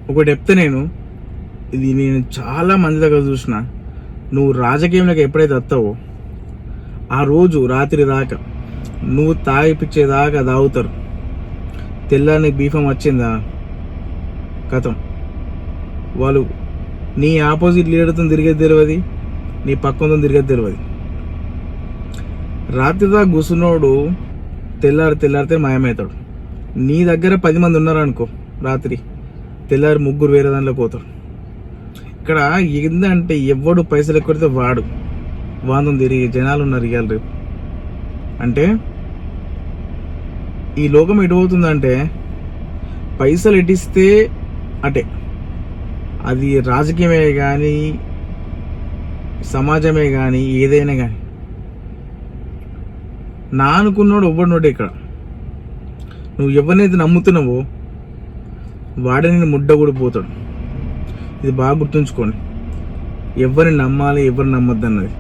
ఒకటి చెప్తే ఇది నేను చాలా మంది దగ్గర చూసిన, నువ్వు రాజకీయంలోకి ఎప్పుడైతే వస్తావో ఆ రోజు రాత్రి దాకా నువ్వు తాగిపిచ్చేదాకా తాగుతారు. తెల్లారి బీఫం వచ్చిందా కథం. వాళ్ళు నీ ఆపోజిట్ లీడర్తో తిరిగేది తెలియదు, నీ పక్కనతో తిరిగేది తెలియదు. రాత్రి దాకా కూర్చున్నోడు తెల్లారితే మాయమవుతాడు. నీ దగ్గర 10 మంది ఉన్నారనుకో, రాత్రి తెల్లారి 3 వేరే దాంట్లో పోతారు. ఇక్కడ ఏందంటే ఎవడు పైసలు ఎక్కువడితే వాదం తిరిగి జనాలు ఉన్నారు ఇవాళ రేపు. అంటే ఈ లోకం ఎటు పోతుందంటే పైసలు ఎటిస్తే అటే, అది రాజకీయమే కానీ సమాజమే కానీ ఏదైనా కానీ. నా అనుకున్నాడు ఎవ్వడినోడే ఇక్కడ. నువ్వు ఎవరినైతే నమ్ముతున్నావో వాడే నేను ముడ్డ కూడా పోతాడు. ఇది బాగా గుర్తుంచుకోండి, ఎవరిని నమ్మాలి ఎవరిని నమ్మద్దు అన్నది.